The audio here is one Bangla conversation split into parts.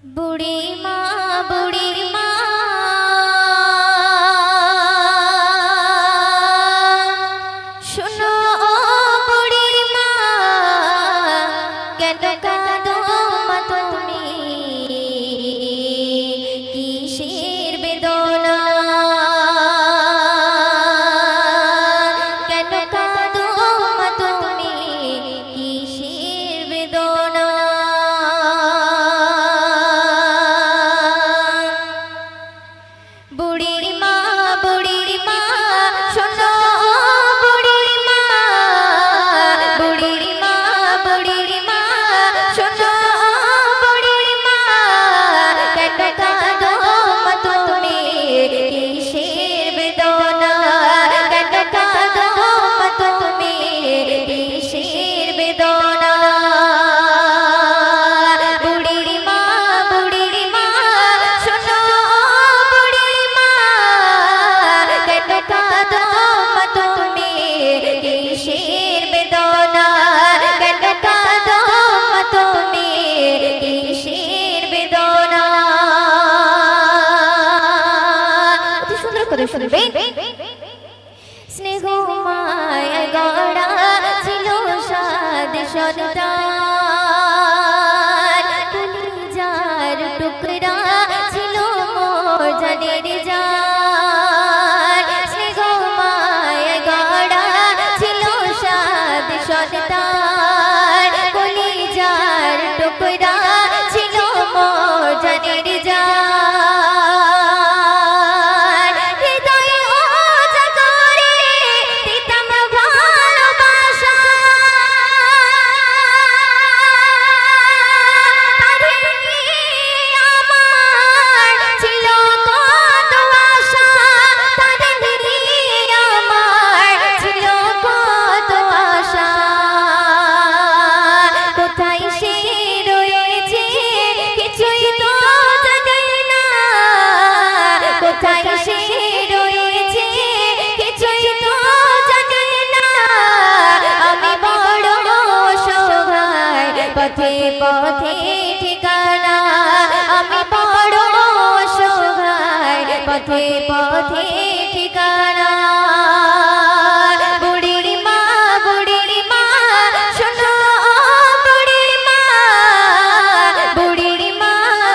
বুড়ি মা বুড়ি মা শোনো বুড়ি মা কেন কাঁদো মা তুমি কিসের বেদনা কেন কাঁদো মা তুমি কিসের বেদনা বুড়ির মা শোনো বুড়ির মা শোনো বুড়ির মা কেন কাঁদো মা তুমি কিসের বেদনা কেন কাঁদো মা তুমি কিসের বেদনা বুড়ির মা শোনো বুড়ির মা কেন কাঁদো মা তুমি কিসের বেদনা কেন কাঁদো মা তুমি কিসের বেদনা অতি সুন্দর করে শুনবে স্নেহ মায়া গড়া ছিল সাদ সন্তান কলিজার টুকরা ছিল মোর জানের জান স্নেহ মায়া গড়া ছিল সাদ সন্তান কলিজার টুকরা ছিল মোর জানের জান হৃদয়ে ওজা করে দিতাম ভালোবাসা তাদের নিয়ে আমার ছিল কত আশা তাদের নিয়ে আমার ছিল কত আশা কোথায় সে রয়েছে কিছুই তো জানি না কোথায় সে রয়েছে কিছুই তো জানি না আমি বড় অসহায় পথে পথে ঠিকানা আমি বড় অসহায় পথে পথে ঠিকানা বুড়ির মা শোনো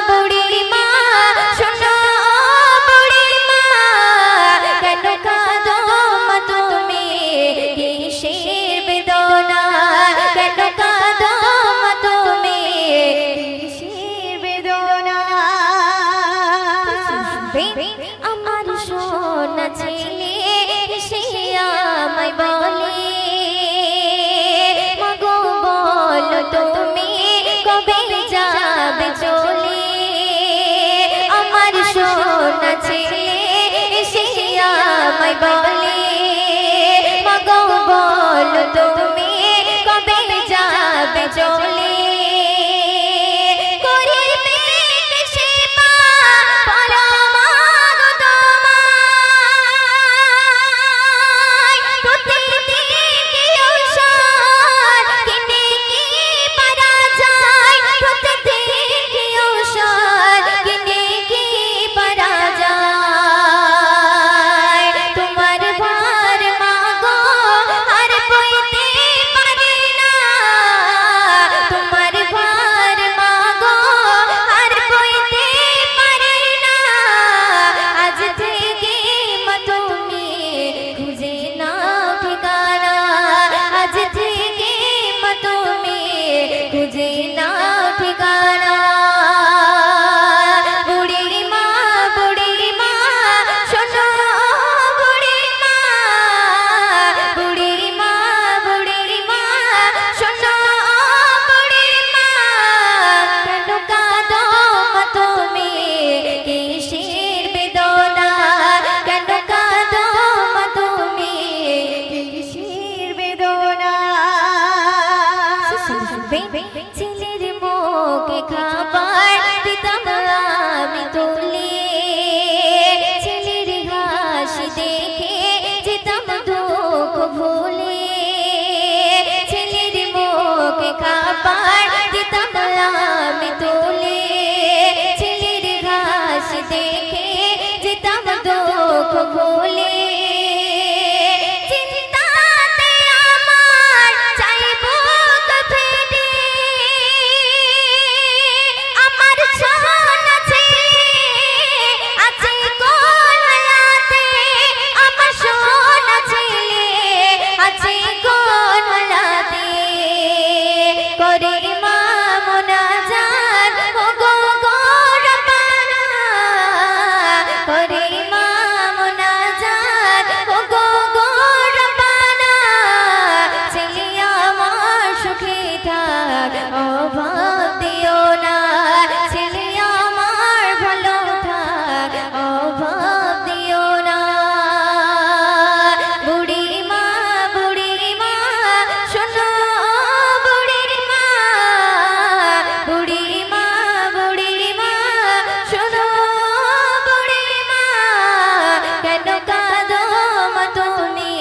বুড়ির মা শোনো বুড়ির মা কেন কাঁদো মা তুমি কিসের বেদনা কেন কাঁদো মা তুমি কিসের বেদনা আমার সোনা ছেলে সে আমায় বলে মাগো বলো তুমি কবে যাবে চলে আমার সোনা ছেলে সে আমায় বলে মাগো বলো তুমি কবে যাবে চলে করির পেটে সে মা পরমাগো তোমার দেখে যেতাম দুঃখ ভুলে চিন্তাতে আমার চাইবো ফেটে আমার সোনা ছেলে আছে কোন হালাতে আমার সোনা ছেলে আছে কোন হালাতে করে মা মোনাজাত ও গো গো রব্বানা করে মা মোনাজাত ও গো গো রব্বানা ছেলে আমার সুখে থাক অভাব দিও না ছেলে আমার ভালো থাক অভাব দিও না বুড়ি মা শোনো বুড়ি মা শোনো বুড়ি মা কেন কাঁদো মা তুমি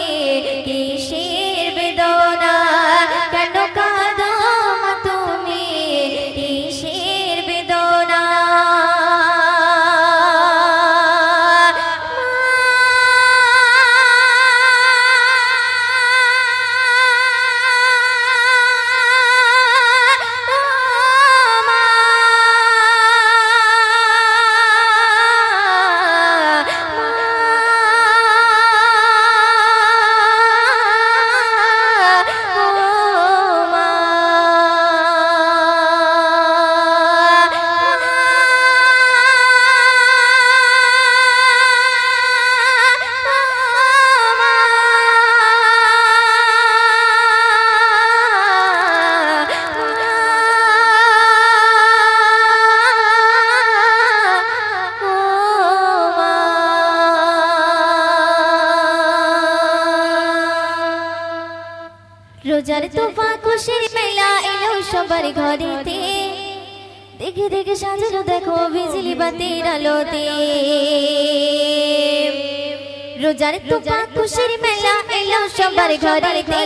কিসের বেদনা কেন কাঁদো মা তুমি কিসের বেদনা রোজার তোফা খুশির মেলা এলো সবার ঘরেতে দেখে দেখে সাজানো দেখো বিজলি বাতির আলোতে রোজার তোফা খুশির মেলা এলো সবার ঘরেতে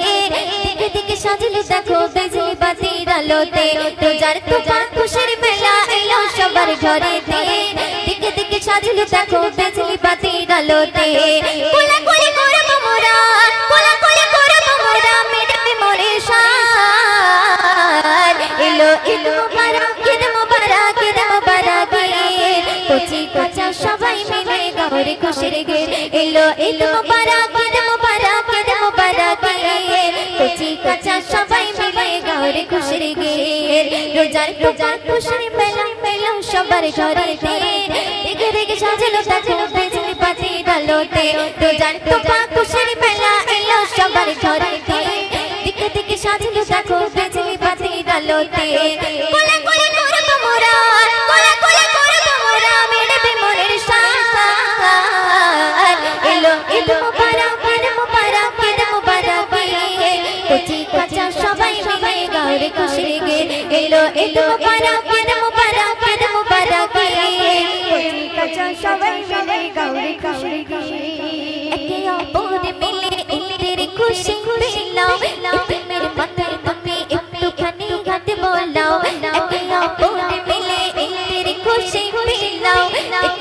দেখে দেখে সাজানো দেখো বিজলি বাতির আলোতে রোজার তোফা খুশির মেলা এলো সবার ঘরেতে দেখে দেখে সাজানো দেখো বিজলি বাতির আলোতে কোলাকুলি করব মোরা কোলাকুলি করব মোরা মেডবে মোরে শান এলো এলো মুবারক ঈদ মুবারক কচি কাঁচা সবাই মিলে গৌরে খুশির গের এলো ঈদ মুবারক ঈদ মুবারক কচি কাঁচা সবাই মিলে গৌরে খুশির গের রোজার খুশির মেলা মেলা সবার ঘরেতে দেখে দেখে সাজানো দেখো বিজলি বাতির আলোতে রোজার খুশির মেলা এলো সবার ঘরেতে দেখে দেখে সাজানো দেখো বিজলি বাতির আলোতে কোলাকুলি করব মোরা মেডবে মোরের শান এলো ঈদ মুবারক কচি কাঁচা সবাই মিলে গৌরে খুশির গের এলো ঈদ মুবারক কচি কাঁচা সবাই মিলে গৌরে খুশির গের একে অপর মিলে ঈদের খুশি পেলাও ঈদের মাথায় তুমি একটুখানি গাতে বলাও একে অপর মিলে ঈদের খুশি পেলাও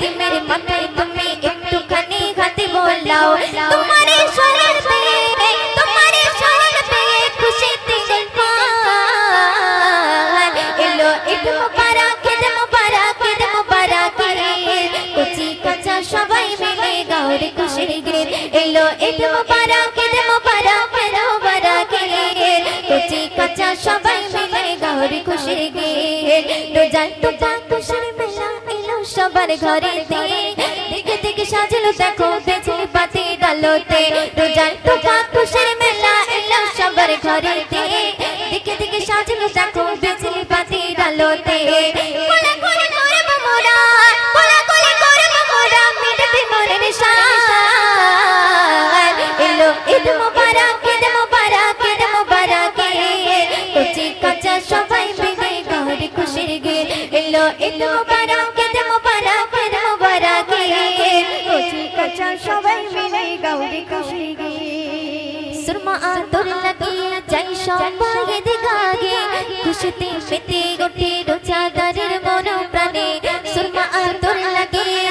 ঈদের মাথায় তুমি একটুখানি গাতে বলাও তোমার শরণ পেয়ে খুশিতে গলফান এলো ঈদ মুবারক কচি কাঁচা সবাই মিলে গৌরে খুশির গের এলো ঈদ মুবারক কচি কাঁচা সবাই মিলে গৌরে খুশির গের রোজার তোফা খুশির মেলা এলো সবার ঘরেতে দেখে দেখে সাজানো দেখো বিজলি বাতির আলোতে রোজার তোফা খুশির মেলা এলো সবার ঘরেতে দেখে দেখে সাজানো দেখো বিজলি বাতির আলোতে কোলাকুলি করব মোরা মেডবে মোরের শান এলো ঈদ মুবারক কচি কাঁচা সবাই মিলে গৌরে খুশির গের এলো ঈদ মুবারক কচি কাঁচা সবাই মিলে গৌরে খুশির গের সুরমা আতর লাগিয়ে যাই সবাই দিগাগে খুশিতে মেতে ওঠে রোজাদারের মন প্রাণে সুরমা আতর লাগিয়ে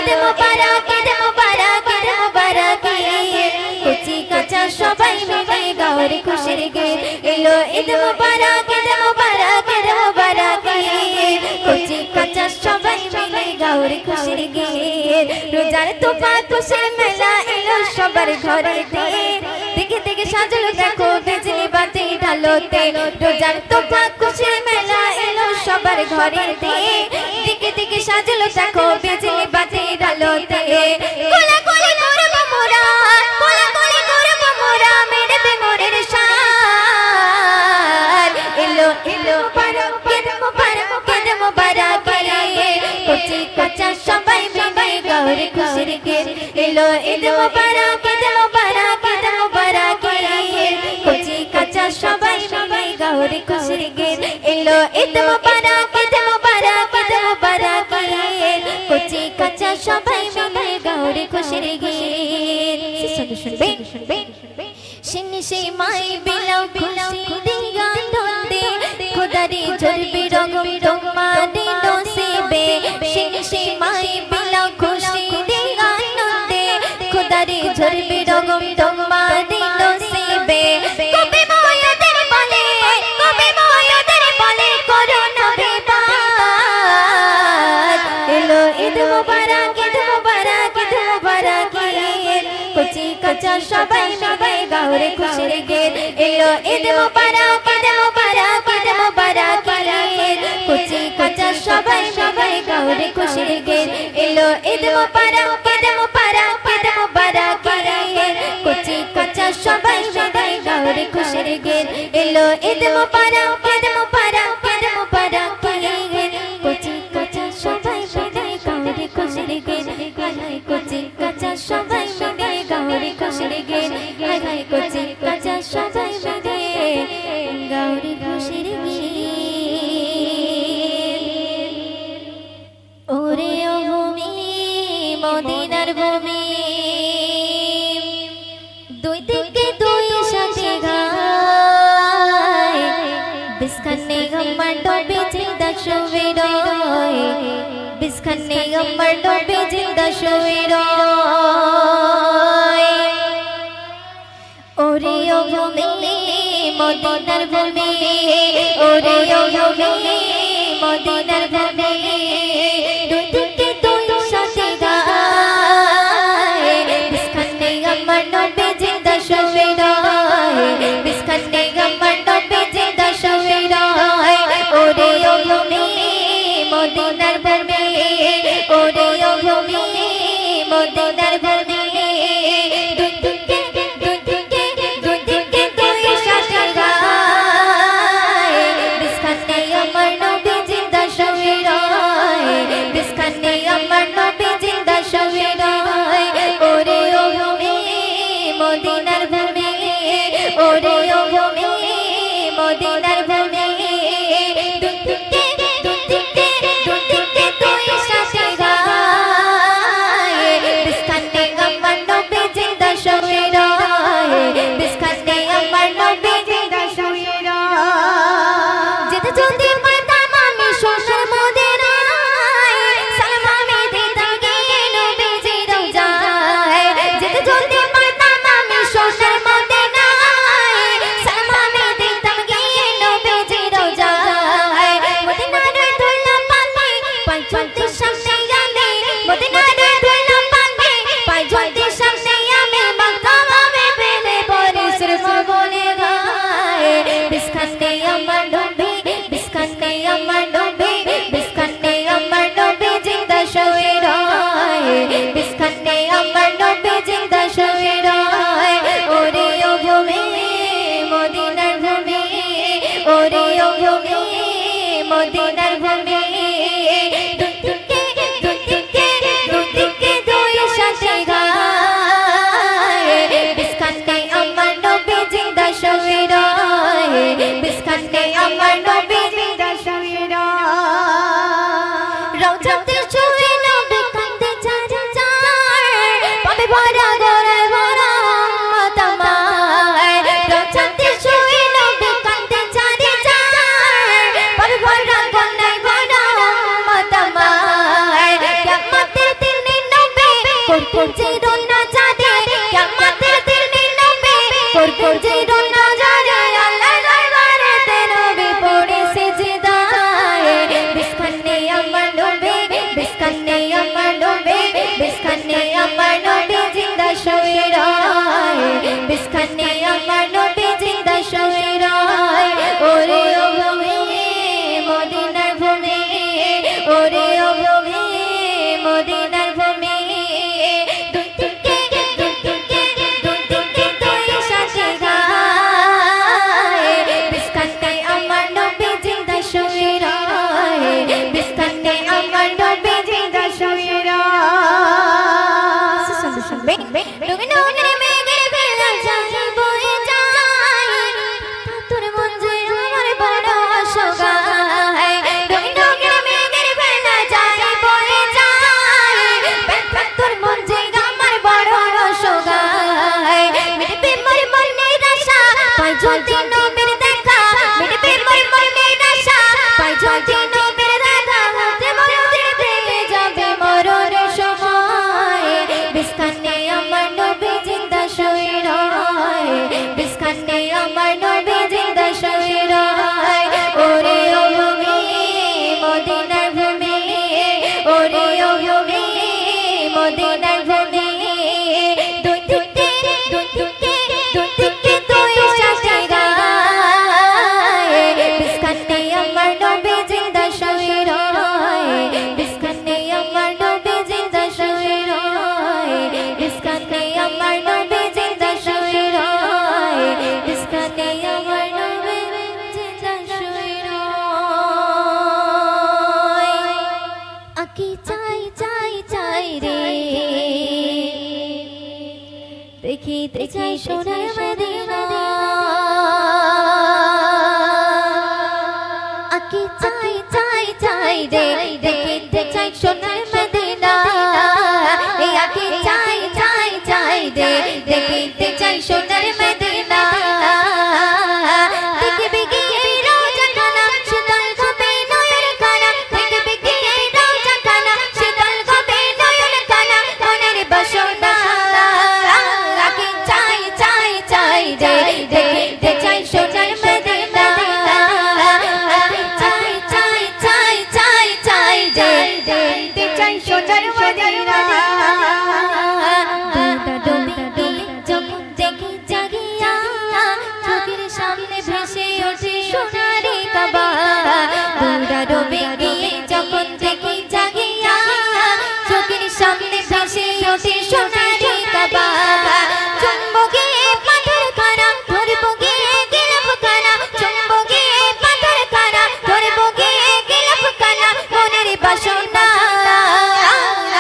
ঈদ মোবারক ঈদ মোবারক ঈদ মোবারক কচি কাঁচা সবাই মিলে গাওরে খুশির গীত এলো ঈদ মোবারক ঈদ মোবারক ঈদ মোবারক কচি কাঁচা সবাই মিলে গাওরে খুশির গীত রোজার তোফা খুশির মেলা এলো সবার ঘরেতে দিকে দিকে সাজালো দেখো বিজলি বাতি ঢালোতে রোজার তোফা খুশির মেলা এলো সবার ঘরেতে দিকে দিকে সাজালো দেখো বিজলি বাতি ঢালোতে কোলাকুলি করব মোরা কোলাকুলি করব মোরা মেরবে মোরের শান এলো এলো মুবারক ঈদ মুবারক ঈদ মুবারক কচি কাঁচা সবাই মিলে গাওরে খুশির গীত এলো ঈদ মুবারক ঈদ মুবারক ঈদ মুবারক কচি কাঁচা সবাই মিলে গাওরে খুশির গীত এলো ঈদ মুবারক ঈদ মুবারক ঈদ মুবারক কচি কাঁচা সবাই মিলে গাওরে খুশির গীত শুনবে শুনবে শিনি সেই মাই বিলাও খুশি দিয়া দন্দে খোদারি ঝরবি রগম তোমারে নসিবে শিনি সেই মাই বিলাও খুশি দিয়া দন্দে খোদারি ঝরবি রগম তোমারে নসিবে কবে ময়দের বলে করোনা বিবাদ এলো ঈদ মোবারক ঈদ মোবারক ঈদ মোবারক কচি কাঁচা সবাই মিলে গাওরে খুশির গীত এলো ঈদ মোবারক ঈদ মোবারক ঈদ মোবারক কচি কাঁচা সবাই মিলে গাওরে খুশির গীত এলো ঈদ মোবারক ঈদ মোবারক ঈদ মোবারক কচি কাঁচা সবাই মিলে গাওরে খুশির গীত এলো ঈদ মোবারক ঈদ মোবারক ঈদ মোবারক কচি কাঁচা সবাই মিলে গাওরে খুশির গীত কচি কাঁচা সবাই মিলে গাওরে খুশির গীত কচি কাঁচা সবাই মিলে গাওরে খুশির গীত ওরে ও ভূমি মদিনার ভূমি দুই দিকে দুই সাথে গায় বিস্খানে আমার ডোবে জিন্দা শুয়ে রয় বিস্খানে আমার ডোবে জিন্দা শুয়ে রয় ওরে ও ভূমি মদিনার ভূমি ওরে ও ভূমি মদিনার ভূমি দুই দিকে দুই সাথে গায় বিস্খানে আমার ডোবে জিন্দা শুয়ে রয় বিস্খানে আমার ডোবে জিন্দা শুয়ে রয় ওরে ও ভূমি মদিনার ভূমি ওরে ও ভূমি মদিনার ভূমি দুই দিকে দুই সাথে গায় বিস্খানে আমার নবী জিন্দা শুয়ে রয় বিস্খানে আমার নবী জিন্দা শুয়ে রয় ওরে ও ভূমি মদিনার ভূমি ওরে ও ভূমি মদিনার ভূমি দুই দিকে দুই সাথে গায় বিস্খানে আমার নবী জিন্দা শুয়ে রয় বিস্খানে আমার নবী জিন্দা শুয়ে রয় যেতে যদি পারতাম আমি সোনার মদিনায় সালাম আমি দিতাম গিয়ে নবীজির রওজায় যেতে যদি পারতাম আমি সোনার মদিনায় সালাম আমি দিতাম গিয়ে নবীজির রওজায় মদিনার ধুলা পানি পাঁচ ঝলতে সামনে আমি মদিনার ধুলা পানি পাঁচ ঝলতে সামনে আমি মাকামে প্রেমে পরে সুরমা বলে গায় বিস্খানে আমার নবী বিস্খানে আমার নবী বিস্খানে আমার নবী জিন্দা শুয়ে রয় বিস্খানে আমার নবী জিন্দা শুয়ে রয় ওরে ও ভূমি মদিনার ভূমি ওরে ও ভূমি মদিনার ভূমি দুই দিকে দুই সাথে গায় বিস্খানে আমার নবী জিন্দা শুয়ে রয় বিস্খানে আমার নবী জিন্দা শুয়ে রয় রওজাতে শুয়ে নবী কাঁদে চার চার পাবে ভরা গড়ায় ভরা উম্মত আমার রওজাতে শুয়ে নবী কাঁদে চার চার পাবে ভরা গড়ায় দেখিতে চাই সোনার মদিনা আকি চাই চাই চাই রে দেখিতে চাই সোনার মদিনা এই আকি চাই চাই চাই রে দেখিতে চাই সোনার মদিনা দেখবে গিয়ে রোজা খানা শীতল হবে নয়ন খানা দেখবে গিয়ে রোজা খানা শীতল হবে নয়ন খানা মনের বাসনা আকি চাই চাই চাই রে দেখিতে চাই সোনার মদিনা আকি চাই চাই চাই চাই চাই রে দেখিতে চাই সোনার মদিনা যখন দেখি জাগিয়া চোখের সামনে ভেসে ওঠে সোনারি কাবা দুরা ডুবে গিয়ে যখন দেখি জাগিয়া চোখের সামনে ভেসে ওঠে সোনারি কাবা চুম্বো গিয়ে পাথর খানা ধরবো গিয়ে গিলাফ খানা চুম্বো গিয়ে পাথর খানা ধরবো গিয়ে গিলাফ খানা মনের বাসনা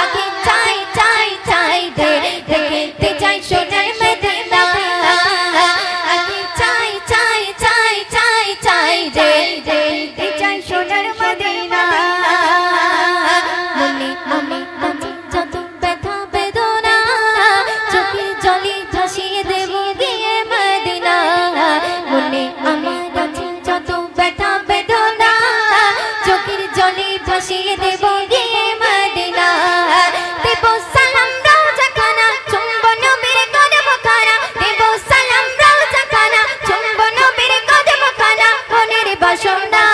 আকি চাই চাই চাই রে দেখিতে চাই সোনার মদিনা আকি চাই চাই চাই চাই চাই রে দেখিতে চাই সোনার মদিনা মনে মনে মনে যত ব্যথা বেদনা চোখে জলে ভাসিয়ে দেব গিয়ে মদিনা মনে আমার আছে যত ব্যথা বেদনা চোখের জলে ভাসিয়ে দেব গিয়ে মদিনা দেব সালাম রওজা খানা চুম্বন নবীর কদম খানা দেব সালাম রওজা খানা চুম্বন নবীর কদম খানা মনের বাসনা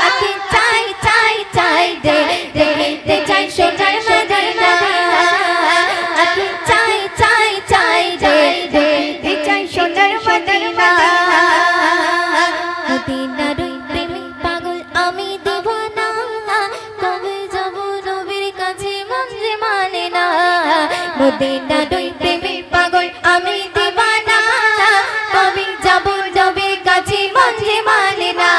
আকি চাই চাই চাই রে দেখিতে চাই সোনার মদিনা আকি চাই চাই চাই রে দেখিতে চাই সোনার মদিনা মদিনার প্রেমে পাগল আমি দিওয়ানা কবে যাব নবীর কাছে মন যে মানে না মদিনার প্রেমে পাগল আমি দিওয়ানা কবে যাব নবীর কাছে মন যে মানে না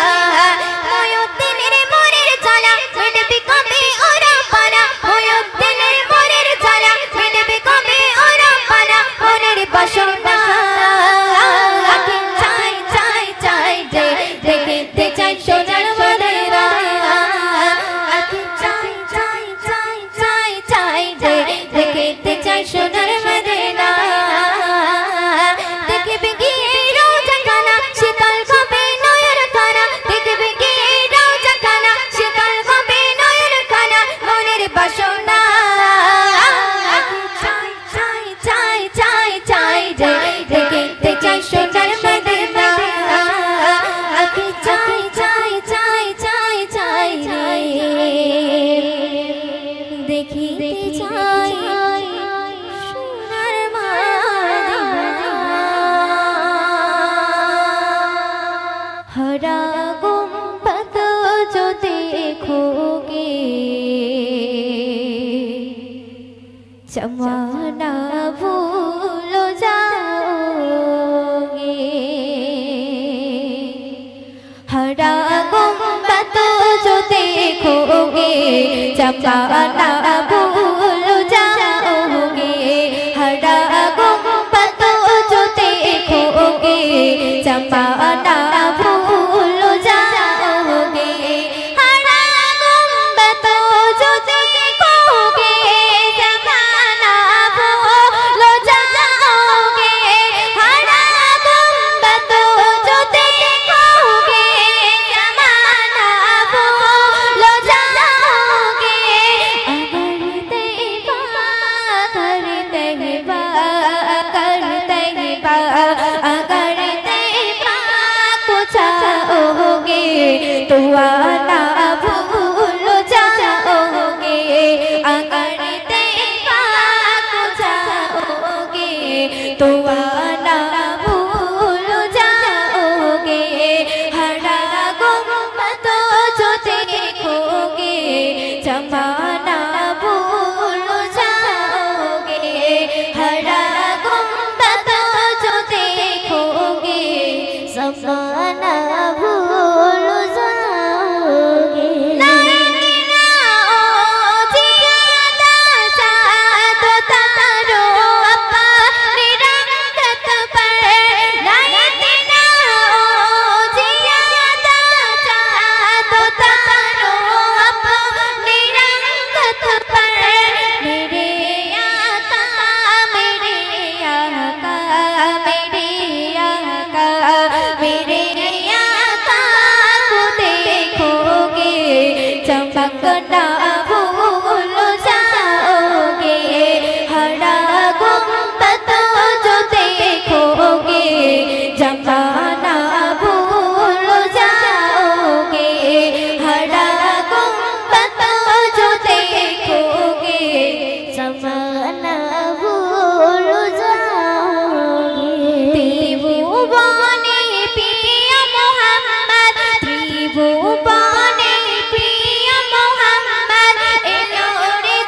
ময়ূরদিনের মনের জ্বালা মিটবে কবে ওরা পানা ময়ূরদিনের মনের জ্বালা মিটবে কবে ওরা পানা মনের বাসনা আকি চাই চাই চাই রে দেখিতে চাই সোনার মদিনা আকি চাই চাই চাই চাই চাই রে দেখিতে চাই সোনার মদিনা দেখবে গিয়ে রোজা খানা শীতল হবে নয়ন খানা দেখবে গিয়ে রোজা খানা শীতল হবে নয়ন খানা মনের বাসনা আকি চাই চাই চাই চাই চাই রে দেখিতে চাই সোনার মদিনা আকি চাই চাই চাই চাই চাই রে দেখিতে চাই সোনার মদিনা हरा गुंबद जो देखोगे जमाना भूल जाओगे हरा गुंबद जो देखोगे जमाना भूल जाओगे हरा गुंबद जो देखोगे जमाना भूल जाओगे हरा गुंबद जो देखोगे जमाना भूल जाओगे हरा गुंबद जो देखोगे जमाना भूल जाओगे अगर तहबा चाहोगे तो आना भूल जाओगे अगर देखा को चाहोगे तो आना भूल जाओगे हरा गुंबद जो देखोगे जमाना भूल जाओगे हरा गुंबद जो देखोगे जमाना भूल जाओगे। तुझ पर मेरे आका मेरे आका मेरे आका मेरे आका को देखोगे चमकना भूल जाओगे हरा गुंबद जो देखोगे जमाना भूल जाओगे हरा गुंबद जो देखोगे जमाना भूल जाओगे त्रिभुवने प्रिय मोहम्मद त्रिभुवने प्रिय मोहम्मद एलो रे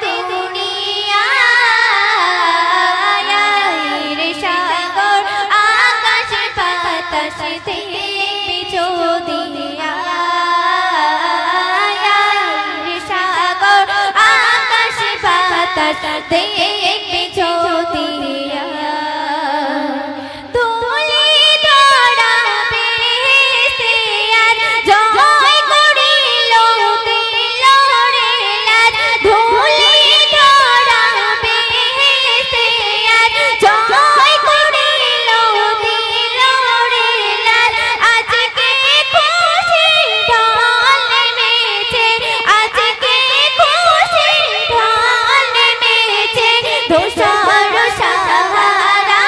दुनियाय रे सागर आकाश বাতাস দেখবি যদি রে সাগর আকাশ বাতাস দেখবি যদি তুলি দৌড়াবে সে আর জয় করিল দিল রে লাজ ধুলি দৌড়াবে সে আর জয় করিল দিল রে লাজ আজকে খুশি ঢল নেমেছে আজকে খুশি ঢল নেমেছে ধূসর সাহারা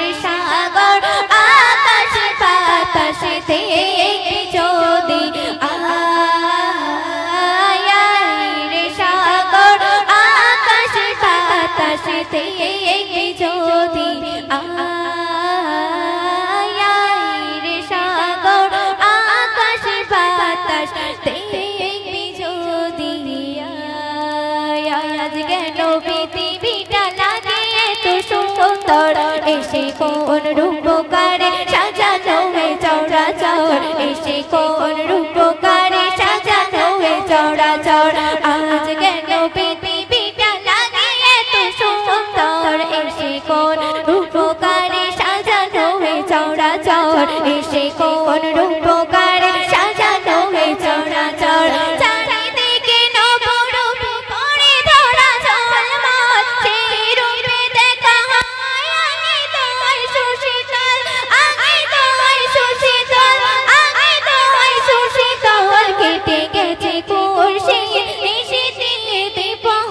রে সাগর আকাশ বাতাস দেখবি যদি রে সাগর আকাশ বাতাস দেখবি যদি রে সাগর আকাশ বাতাস দেখবি যদি আজ কেন পৃথিবীটা লাগে এত সুন্দর এসে কোন রূপকারে সাজানো হয়ে চরাচর এসে কোন রূপকারে সাজানো হয়ে চরাচর আজ কেন পৃথিবীটা লাগে এত সুন্দর এসে কোন রূপকারে সাজানো হয়ে চরাচর এসে কোন রূপকারে সাজানো হয়ে চরাচর চারিদিকে নবরূপ করে ধরা ঝলমল সেই রূপে দেখা হয় আগে তো হয় সুশীতল আগে তো হয় সুশীতল আগে তো হয় সুশীতল কেটে গেছে কুশি নিশিতে পহ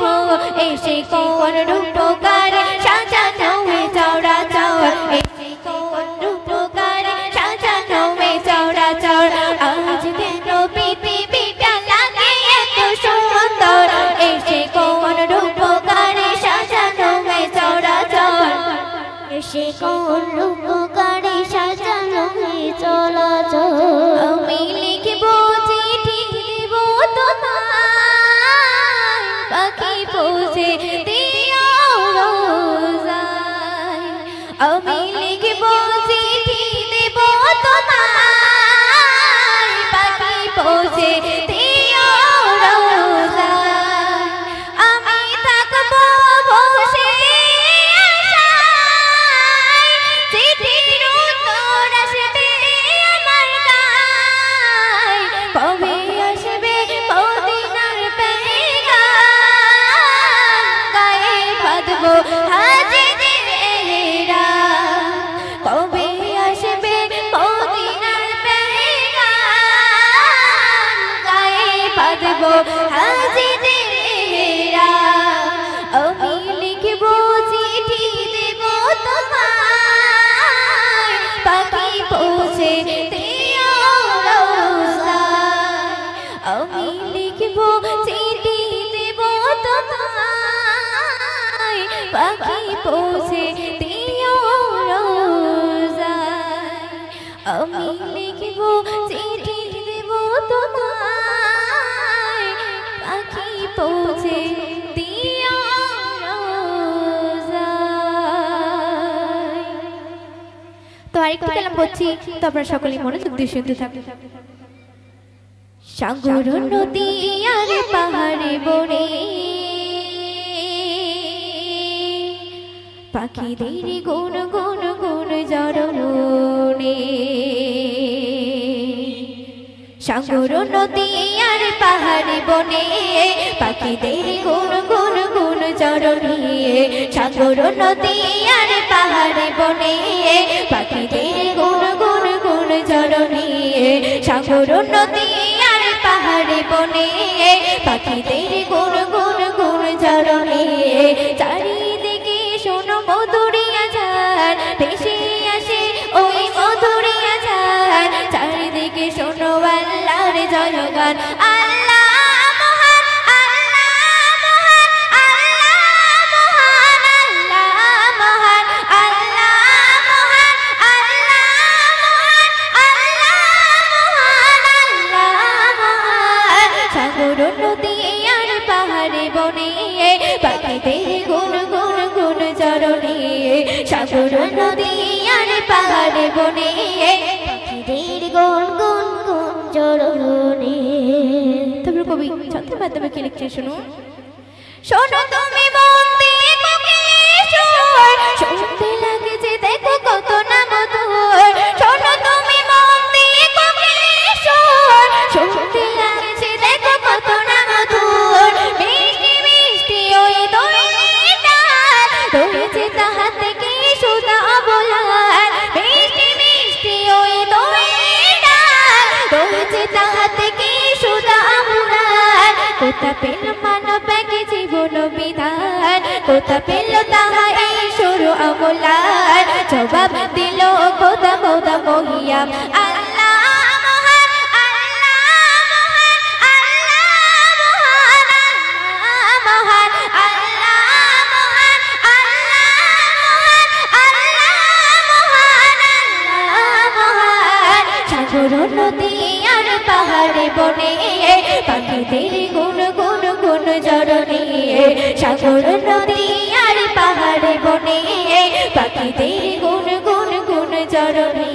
এসে কোন রূপকারে সাজানো হয়ে চরাচর এসে কোন রূপকারে সাজানো হয়ে চরাচর আজ কেন পৃথিবীটা লাগে এত সুন্দর এসে কোন রূপকারে সাজানো হয়ে চরাচর এসে কোন রূপকারে সাজানো হয়ে চরাচর আমি লিখব চিঠি দেব তোমায় পাখি পৌঁছে দিও রোজায় আমি লিখব চিঠি দেব তোমায় পাখি পৌঁছে দিও রোজায় আমি থাকবো বসে আশায় চিঠির উত্তর আসবে আমার গায়ে কবে আসবে মদিনার পেগাম গায়ে বাঁধবো হাজিরা কবে আসবে মদিনার পেগাম গায়ে বাঁধবো হাজিরা আমি লিখব চিঠি দেব তোমায় পাখি পৌঁছে দিও রোজায় আমি লিখব চিঠি দেব তোমায় পাখি পৌঁছে দিও রোজায় আমি লিখব চিঠি দেব তোমায় পাখি পৌঁছে দিও রোজায় তো আরেকটু কালাম বলছি তো আপনারা সকলেই মনোযোগ দিয়ে শুনতে থাকুন সাগর নদী আর পাহাড়ে বনে পাখিদের গুন গুন গুন জরনে সাগর নদী আর পাহাড়ে বনে পাখিদের গুন গুন গুন চরণে সাগর নদী আর পাহাড়ে বনে পাখিদের গুন গুন গুন চরণে সাগর নদী আর পাহাড়ে বনে পাখিদের গুন গুন গুন চরণে চারিদিকে শোনো মধুরিয়া ঝাড় ভেসে আসে ওই মধুরিয়া ঝাড় চারিদিকে শোনো আল্লাহর জয়গান নদী আর পাহাড়ে বনে পাখিদের গুন গুন গুন চরণে সাগর নদী আর পাহাড়ে বনে পাখিদের গুন গুন গুন চরণে। তারপর কবি ছন্দের মাধ্যমে কি লিখছে শুনুন। শোনো তুমি মন দিয়ে কোকিলের সুর শুনতে লাগছে দেখো কত না মধুর শোনো তুমি মন দিয়ে কোকিলের সুর শুনতে লাগছে দেখো কত না মধুর মিষ্টি মিষ্টি ওই দইটা রয়েছে তাহাতে কি সুধা বলার মিষ্টি মিষ্টি ওই দইটা রয়েছে তাহাতে কি সুধা বলার কোথা পেল মানব একে জীবন বিধান কোথা পেল তাহা এই শুরু আমলার জবাব দিল খোদা খোদা মহিয়াম নদী আর পাহাড়ে বনে পাখিদের গুন গুন গুন চরণে সাগর নদী আর পাহাড়ে বনে পাখিদের গুন গুন গুন চরণে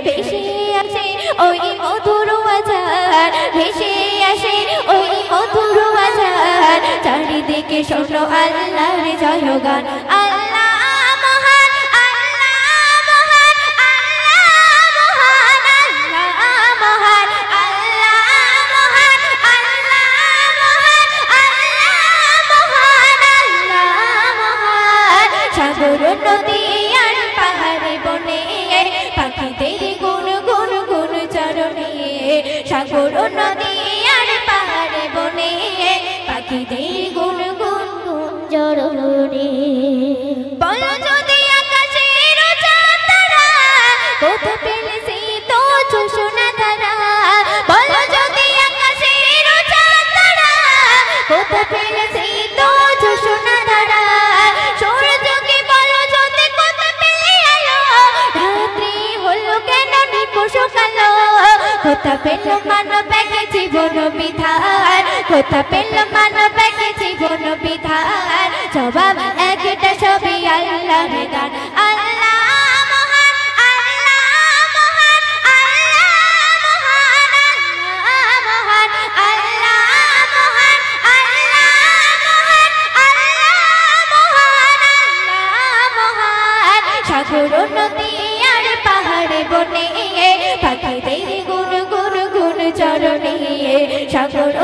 ভেসে আসে ওই মধুর আজার ভেসে আসে ওই মধুর আজার চারিদিকে শোনো আল্লাহর জয়গান নদী আর পাহাড়ে বনে পাখিদের গুন গুন গুন চরণে সাগর নদী আর পাহাড়ে বনে পাখিদের গুন গুন গুন চরণে। বলো যদি আকাশের চাঁদরা কোথা পেলে সেই তো সোনা ধারা বলো যদি আকাশের চাঁদরা কোথা পেলে সেই তো সোনা ধারা কোথা পেল মানব একে জীবন বিধান কোথা পেল মানব একে জীবন বিধান জবাব একটা সবই আল্লাহর গান আল্লাহ মহান আল্লাহ মহান আল্লাহ মহান সাগর নদী আর পাহাড়ে বনে পাখিদের গুন গুন গুন চরণে সাগর